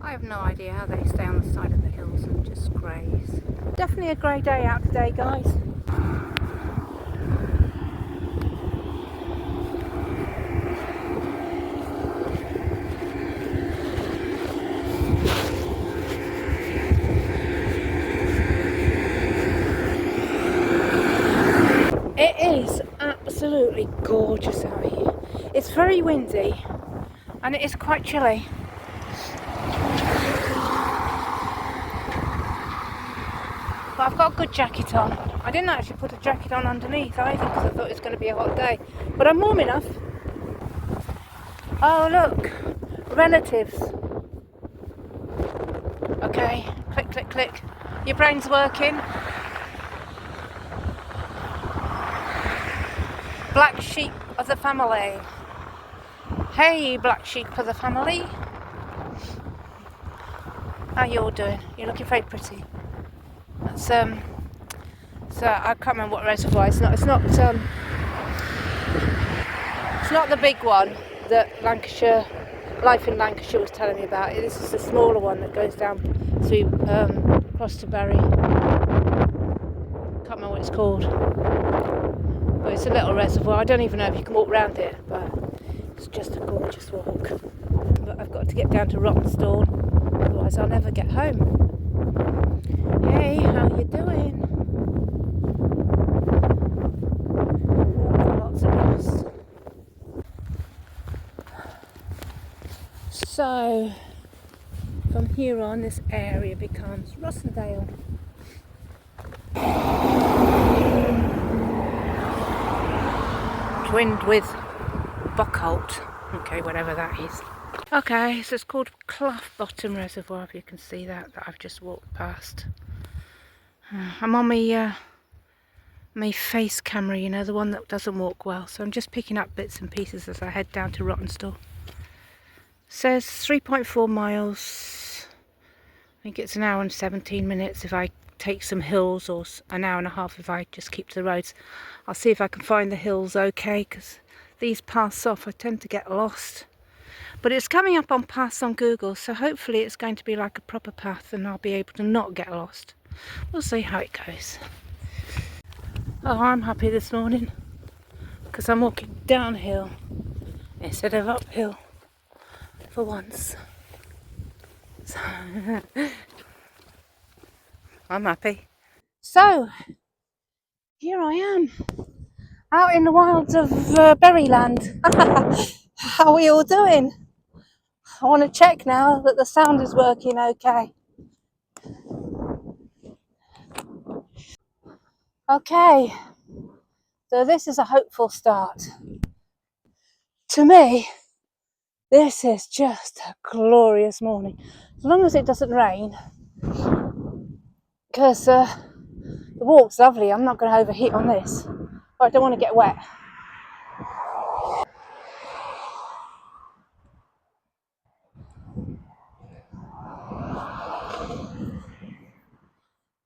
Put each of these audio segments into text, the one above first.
I have no idea how they stay on the side of the hills and just graze. Definitely a grey day out today, guys. It is absolutely gorgeous out here. It's very windy and it is quite chilly. But I've got a good jacket on. I didn't actually put a jacket on underneath either because I thought it was going to be a hot day. But I'm warm enough. Oh look, relatives. Okay, click, click, click. Your brain's working. Black sheep of the family. Hey, black sheep of the family. How you all doing? You're looking very pretty. That's so I can't remember what reservoir. It's not the big one that Lancashire Life in Lancashire was telling me about. This is the smaller one that goes down through across to Bury. Can't remember what it's called. But it's a little reservoir. I don't even know if you can walk around it, but it's just a gorgeous walk. But I've got to get down to Rottenstall, otherwise I'll never get home. Hey, how you doing? Lots of us. So, from here on, this area becomes Rossendale. Twinned with Buckholt. Okay, whatever that is. Okay, so it's called Clough Bottom Reservoir, if you can see that I've just walked past. I'm on my face camera, you know, the one that doesn't work well, so I'm just picking up bits and pieces as I head down to Rottenstall. Says 3.4 miles. I think it's an hour and 17 minutes if I take some hills, or an hour and a half if I just keep to the roads. I'll see if I can find the hills okay, because these paths off I tend to get lost. But it's coming up on paths on Google, so hopefully it's going to be like a proper path and I'll be able to not get lost. We'll see how it goes. Oh, I'm happy this morning because I'm walking downhill instead of uphill for once. So I'm happy. So here I am out in the wilds of Berryland. How are we all doing? I want to check now that the sound is working okay. Okay, so this is a hopeful start. To me, this is just a glorious morning. As long as it doesn't rain, because the walk's lovely. I'm not going to overheat on this, but I don't want to get wet.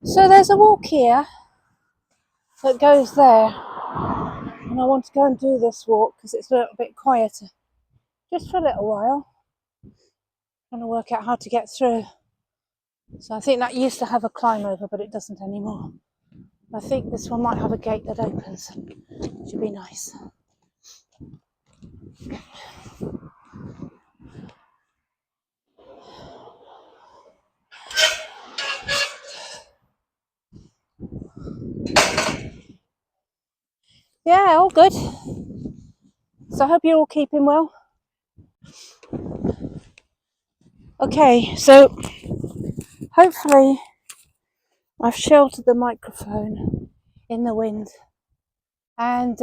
So there's a walk here that goes there, and I want to go and do this walk because it's a little bit quieter, just for a little while. I'm going to work out how to get through. So I think that used to have a climb over, but it doesn't anymore. I think this one might have a gate that opens. Should be nice. Yeah, all good. So I hope you're all keeping well. Okay, so hopefully I've sheltered the microphone in the wind, and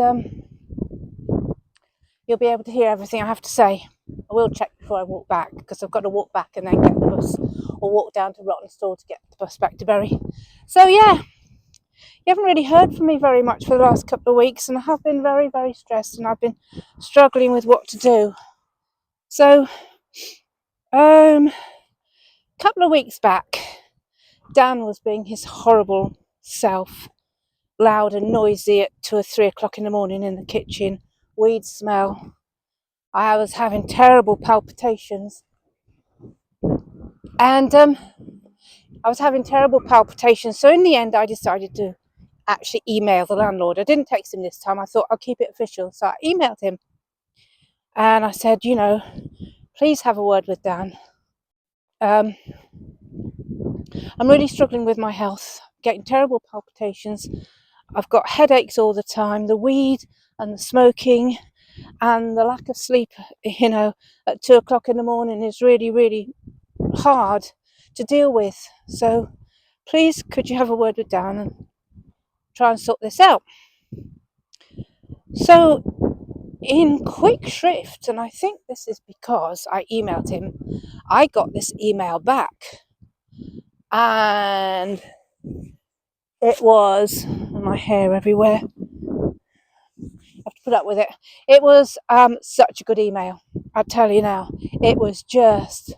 you'll be able to hear everything I have to say. I will check before I walk back, because I've got to walk back and then get the bus, or walk down to Rottenstall to get the bus back to Bury. So yeah, you haven't really heard from me very much for the last couple of weeks, and I have been very, very stressed, and I've been struggling with what to do. So a couple of weeks back, Dan was being his horrible self, loud and noisy at 2 or 3 o'clock in the morning in the kitchen, weed smell. I was having terrible palpitations, And I was having terrible palpitations. So in the end, I decided to actually email the landlord. I didn't text him this time. I thought I'll keep it official. So I emailed him and I said, please have a word with Dan. I'm really struggling with my health, getting terrible palpitations. I've got headaches all the time, the weed and the smoking and the lack of sleep, at 2 o'clock in the morning is really, really hard to deal with. So please, could you have a word with Dan and try and sort this out? So in quick shrift, and I think this is because I emailed him, I got this email back, and it was my hair everywhere. I have to put up with it. It was such a good email. I tell you now, it was just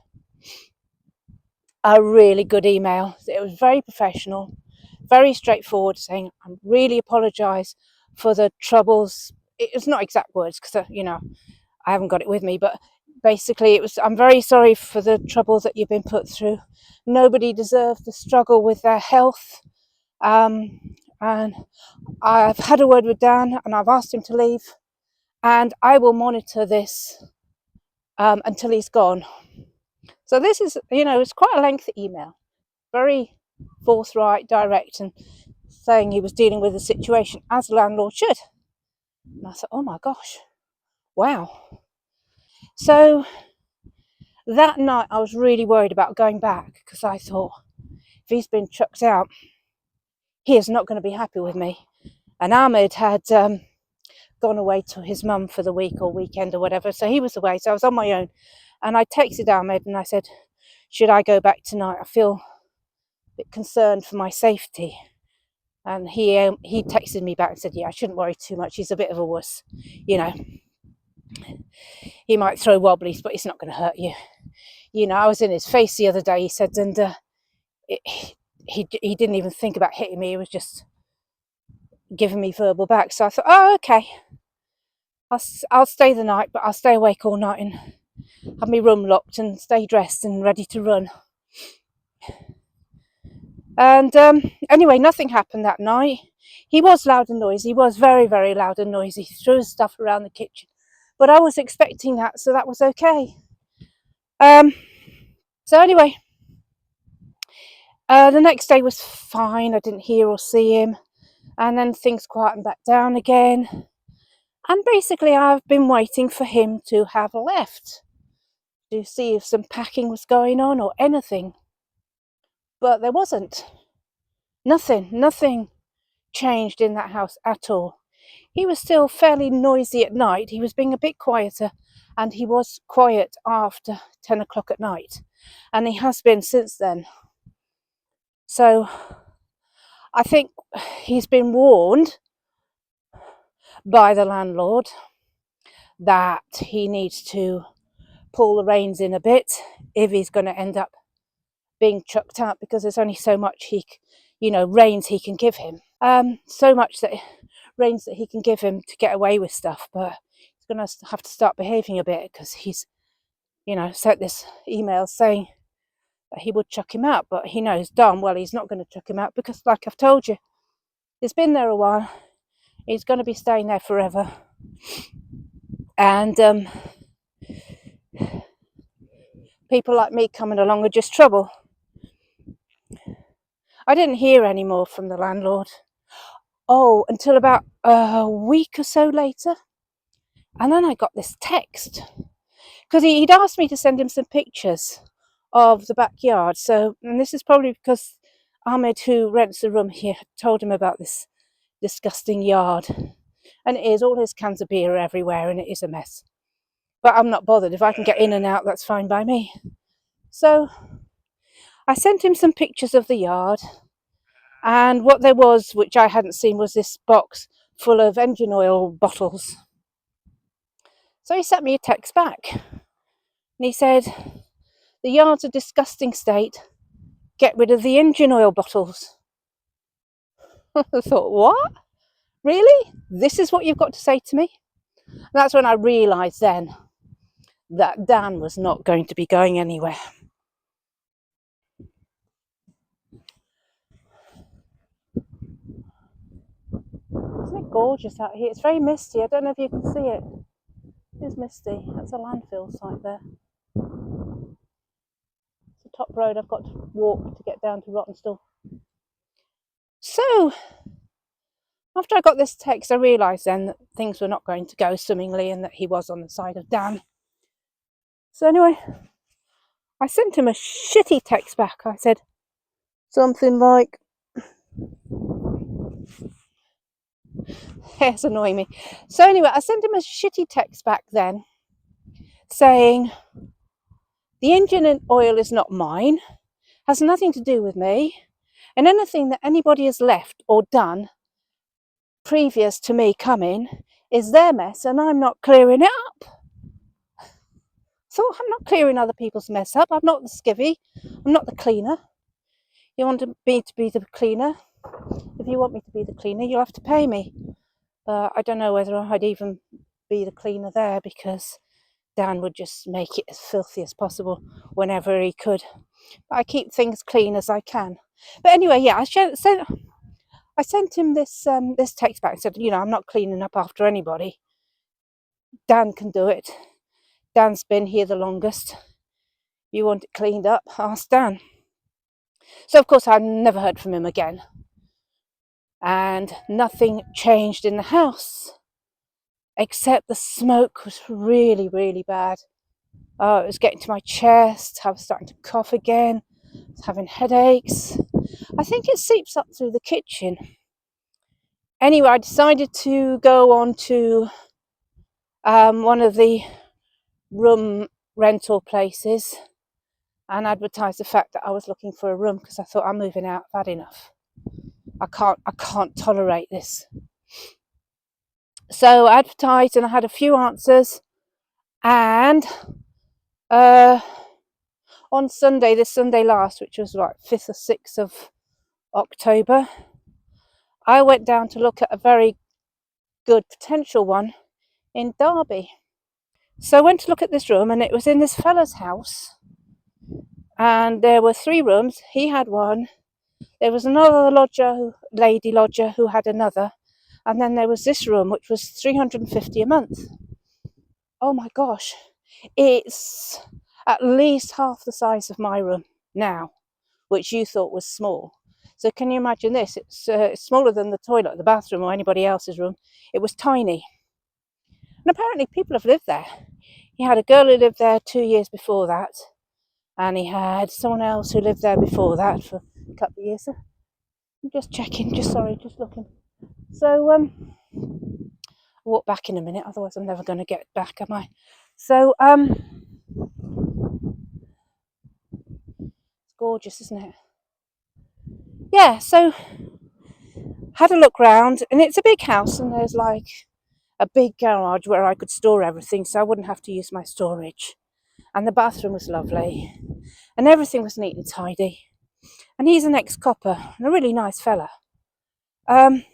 a really good email. It was very professional, very straightforward, saying I really apologise for the troubles. It's not exact words because I haven't got it with me, but basically it was, I'm very sorry for the trouble that you've been put through. Nobody deserves to struggle with their health. And I've had a word with Dan and I've asked him to leave, and I will monitor this until he's gone. So this is, it's quite a lengthy email, very forthright, direct, and saying he was dealing with the situation as a landlord should. And I thought, oh my gosh, wow. So that night I was really worried about going back because I thought, if he's been chucked out, he is not going to be happy with me. And Ahmed had gone away to his mum for the week or weekend or whatever, so he was away, so I was on my own. And I texted Ahmed and I said, should I go back tonight? I feel a bit concerned for my safety. And he texted me back and said, yeah, I shouldn't worry too much, he's a bit of a wuss, he might throw wobblies, but he's not going to hurt you. I was in his face the other day, he said, and he didn't even think about hitting me, he was just giving me verbal back. So I thought, oh, okay, I'll stay the night, but I'll stay awake all night and have my room locked and stay dressed and ready to run. And anyway, nothing happened that night. He was loud and noisy. He was very, very loud and noisy. He threw his stuff around the kitchen. But I was expecting that, so that was okay. So anyway, the next day was fine. I didn't hear or see him. And then things quietened back down again. And basically, I've been waiting for him to have left to see if some packing was going on or anything. But there wasn't. Nothing changed in that house at all. He was still fairly noisy at night. He was being a bit quieter, and he was quiet after 10 o'clock at night. And he has been since then. So I think he's been warned by the landlord that he needs to pull the reins in a bit if he's going to end up being chucked out, because there's only so much reins he can give him. So much that reins that he can give him to get away with stuff, but he's going to have to start behaving a bit because he's, sent this email saying that he would chuck him out, but he knows darn well he's not going to chuck him out because, like I've told you, he's been there a while. He's going to be staying there forever. And people like me coming along are just trouble. I didn't hear any more from the landlord. Oh, until about a week or so later. And then I got this text. Because he'd asked me to send him some pictures of the backyard. So, and this is probably because Ahmed, who rents the room here, told him about this disgusting yard. And it is, all his cans of beer are everywhere and it is a mess. But I'm not bothered. If I can get in and out, that's fine by me. So I sent him some pictures of the yard. And what there was, which I hadn't seen, was this box full of engine oil bottles. So he sent me a text back. And he said, the yard's a disgusting state. Get rid of the engine oil bottles. I thought, what? Really? This is what you've got to say to me? And that's when I realised then that Dan was not going to be going anywhere. Isn't it gorgeous out here? It's very misty. I don't know if you can see it. It's misty. That's a landfill site there. It's a top road I've got to walk to get down to Rottenstall. So, after I got this text, I realised then that things were not going to go swimmingly and that he was on the side of Dan. So anyway, I sent him a shitty text back. I said something like, it's annoying me. So anyway, I sent him a shitty text back then saying, the engine and oil is not mine, has nothing to do with me, and anything that anybody has left or done previous to me coming is their mess and I'm not clearing it up. So I'm not clearing other people's mess up. I'm not the skivvy. I'm not the cleaner. You want me to be the cleaner? If you want me to be the cleaner, you'll have to pay me. I don't know whether I'd even be the cleaner there because Dan would just make it as filthy as possible whenever he could. But I keep things clean as I can. But anyway, yeah, I sent him this text back and said, I'm not cleaning up after anybody. Dan can do it. Dan's been here the longest. You want it cleaned up? Ask Dan. So of course I never heard from him again. And nothing changed in the house. Except the smoke was really, really bad. Oh, it was getting to my chest. I was starting to cough again. I was having headaches. I think it seeps up through the kitchen. Anyway, I decided to go on to one of the room rental places and advertise the fact that I was looking for a room because I thought I'm moving out. I've had enough. I can't tolerate this. So I advertised and I had a few answers, and on Sunday, this Sunday last, which was like 5th or 6th of October, I went down to look at a very good potential one in Derby. So I went to look at this room and it was in this fella's house and there were 3 rooms. He had one. There was another lady lodger who had another, and then there was this room which was $350 a month. Oh my gosh, it's at least half the size of my room now, which you thought was small. So can you imagine this? It's smaller than the toilet, the bathroom, or anybody else's room. It was tiny. And apparently people have lived there. He had a girl who lived there 2 years before that, and he had someone else who lived there before that for a couple of years. I'm just checking, just looking. So I'll walk back in a minute, otherwise I'm never going to get back, am I? So it's gorgeous, isn't it? Yeah, so had a look round, and it's a big house, and there's like a big garage where I could store everything, so I wouldn't have to use my storage. And the bathroom was lovely, and everything was neat and tidy. And he's an ex-copper and a really nice fella. And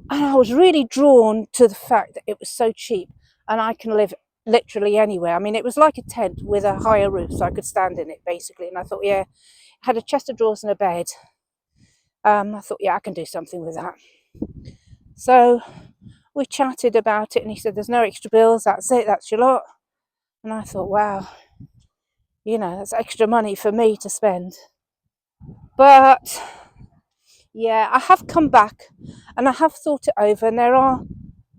I was really drawn to the fact that it was so cheap, and I can live literally anywhere. I mean, it was like a tent with a higher roof, so I could stand in it basically. And I thought, yeah, I had a chest of drawers and a bed. I thought, yeah, I can do something with that. So we chatted about it, and he said, there's no extra bills, that's it, that's your lot. And I thought, wow, that's extra money for me to spend. But yeah, I have come back and I have thought it over, and there are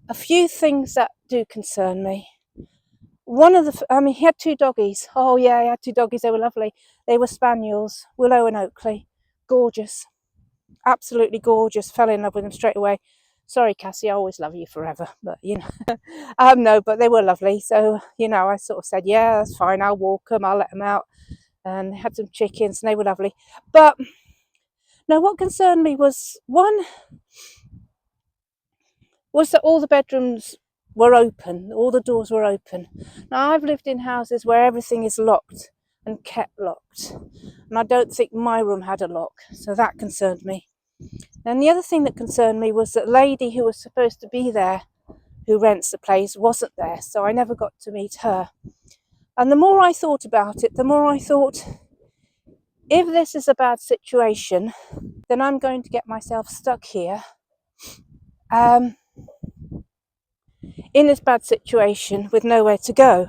a few things that do concern me. One of he had 2 doggies. Oh yeah, he had 2 doggies. They were lovely. They were spaniels, Willow and Oakley. Gorgeous. Absolutely gorgeous. Fell in love with them straight away. Sorry, Cassie, I always love you forever. But, no, but they were lovely. So, I sort of said, yeah, that's fine. I'll walk them. I'll let them out. And they had some chickens and they were lovely. But, no, what concerned me was, one, was that all the bedrooms were open. All the doors were open. Now, I've lived in houses where everything is locked and kept locked. And I don't think my room had a lock. So that concerned me. And the other thing that concerned me was that lady who was supposed to be there, who rents the place, wasn't there. So I never got to meet her. And the more I thought about it, the more I thought, if this is a bad situation, then I'm going to get myself stuck here in this bad situation with nowhere to go.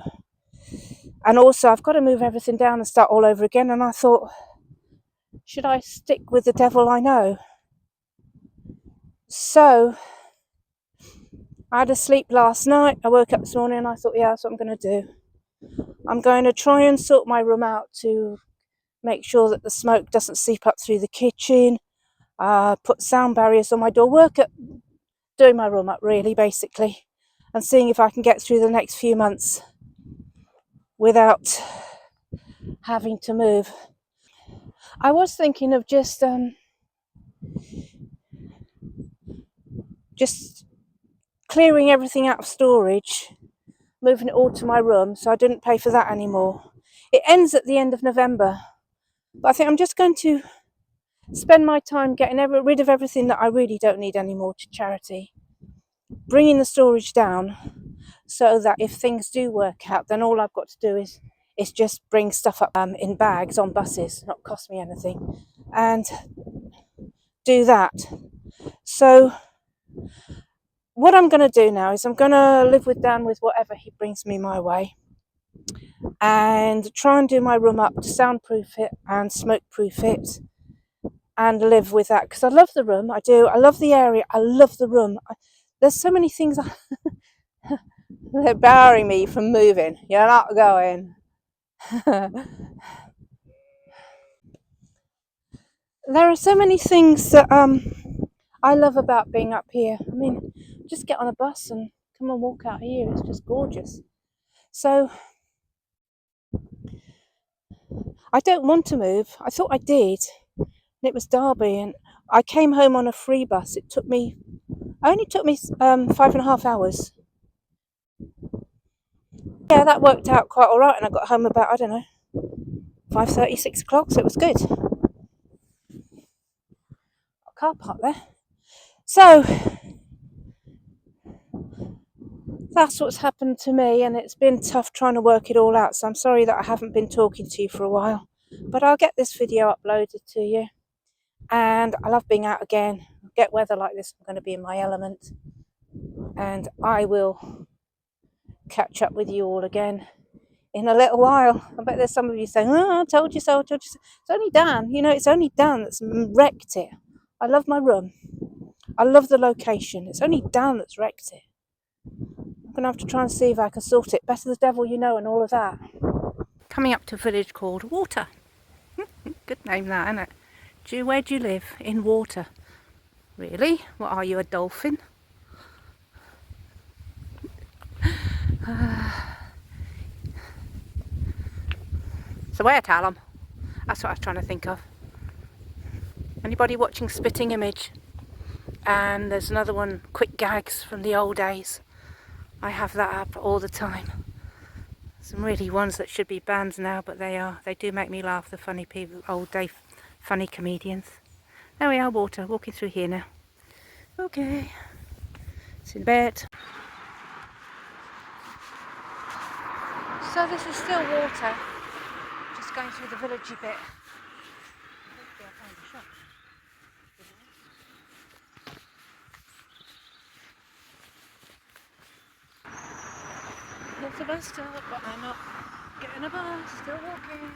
And also I've got to move everything down and start all over again. And I thought, should I stick with the devil I know? So I had a sleep last night. I woke up this morning and I thought, yeah, that's what I'm going to do. I'm going to try and sort my room out to make sure that the smoke doesn't seep up through the kitchen. Put sound barriers on my door. Work at doing my room up, really, basically, and seeing if I can get through the next few months without having to move. I was thinking of just clearing everything out of storage, moving it all to my room, so I didn't pay for that anymore. It ends at the end of November, but I think I'm just going to spend my time getting rid of everything that I really don't need anymore to charity, bringing the storage down so that if things do work out, then all I've got to do is just bring stuff up in bags on buses, not cost me anything, and do that. So what I'm going to do now is I'm going to live with Dan with whatever he brings me my way, and try and do my room up to soundproof it and smoke-proof it, and live with that, because I love the room. I do. I love the area. I love the room. There's so many things they're barring me from moving. You're not going. There are so many things that I love about being up here. I mean, just get on a bus and come and walk out here. It's just gorgeous. So I don't want to move. I thought I did. And it was Derby, and I came home on a free bus. It only took me 5.5 hours. Yeah, that worked out quite all right, and I got home about, I don't know, 5:30, 6 o'clock, so it was good. Car park there. So that's what's happened to me, and it's been tough trying to work it all out. So I'm sorry that I haven't been talking to you for a while, but I'll get this video uploaded to you. And I love being out again. Get weather like this, I'm going to be in my element, and I will catch up with you all again in a little while. I bet there's some of you saying, oh, I told you so, I told you so. It's only Dan, it's only Dan that's wrecked it. I love my room. I love the location. It's only Dan that's wrecked it. I'm going to have to try and see if I can sort it. Better the devil you know and all of that. Coming up to a village called Water. Good name that, isn't it? Where do you live? In water. Really? What are you, a dolphin? So where, Talon? That's what I was trying to think of. Anybody watching Spitting Image? And there's another one, Quick Gags from the old days. I have that up all the time. Some really ones that should be banned now, but they do make me laugh, the funny people, old day funny comedians. There we are, Water, walking through here now. Okay, it's in bed. So this is still Water, just going through the village a bit. Hopefully I'll find a shop. There's a bus stop, but I'm not getting a bus, still walking.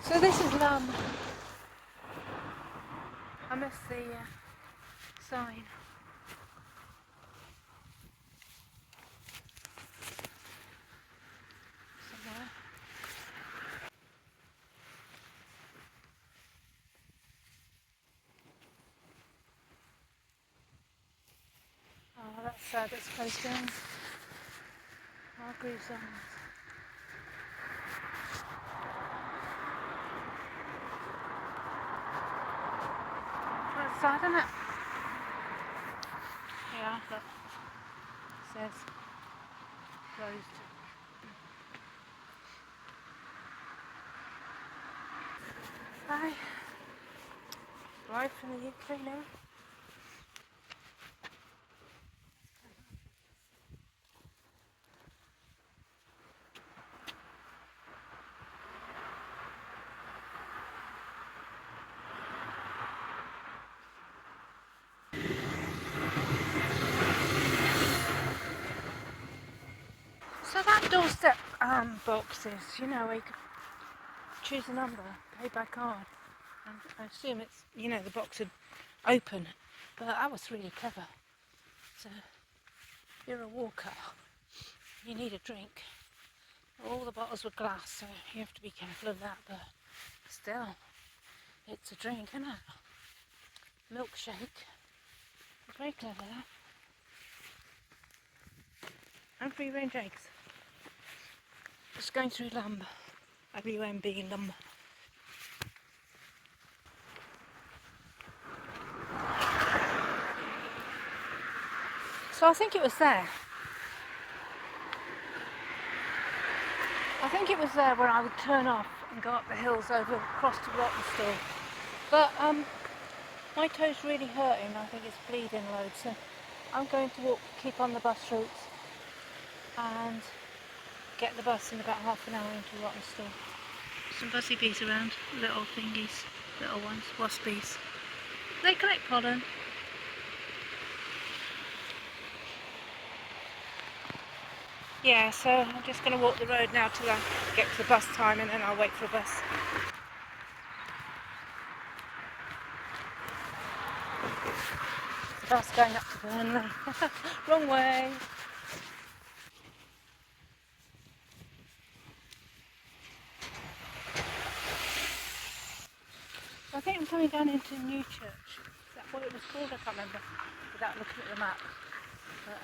So this is Lum. I missed the sign. Somewhere. Oh, that's sad, it's closed down. Hargreaves Arms. That's sad, isn't it? Yeah, look. It says closed. Bye. Live from the UK now. doorstep boxes, you know, where you could choose a number, pay by card. And I assume it's, you know, the box would open. But that was really clever. So, if you're a walker, you need a drink. All the bottles were glass, so you have to be careful of that, but still, it's a drink, isn't it? Milkshake. Very clever, that. And free range eggs. Just going through Lumb. WMB Lumb. So I think it was there. I think it was there where I would turn off and go up the hills over across to Rottenstall. But my toe's really hurting. I think it's bleeding loads. So I'm going to keep on the bus routes and get the bus in about half an hour into Rottenstall. Some buzzy bees around, little thingies, little ones, waspies. They collect pollen. Yeah, so I'm just going to walk the road now till I get to the bus time and then I'll wait for a bus. The bus going up to Burnley. Wrong way. I think I'm coming down into New Church. Is that what it was called? I can't remember without looking at the map. But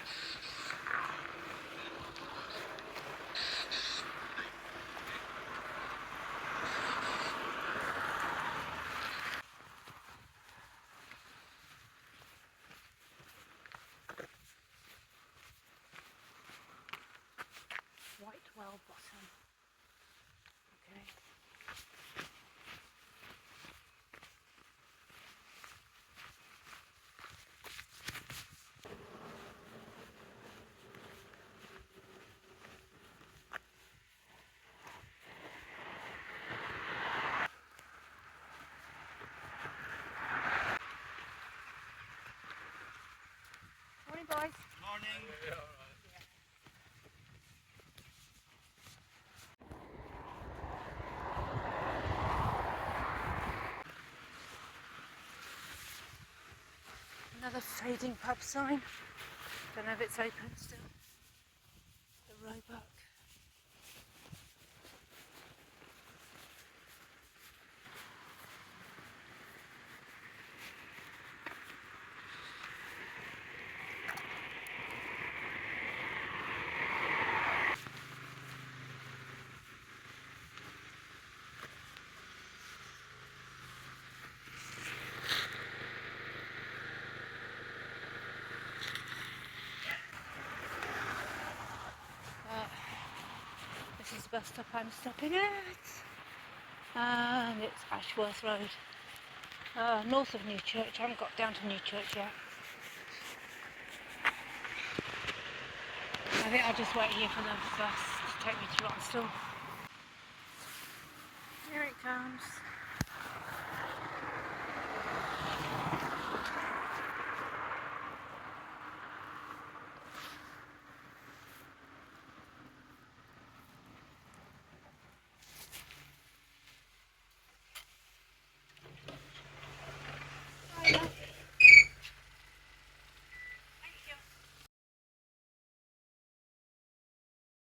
Whitewell Bottom. Okay. Morning, boys. Morning. Yeah, all right. Another fading pub sign. Don't know if it's open still. The Roebuck. This is the bus stop I'm stopping at. And it's Ashworth Road. North of New Church. I haven't got down to New Church yet. I think I'll just wait here for the bus to take me to Rottenstall. Here it comes.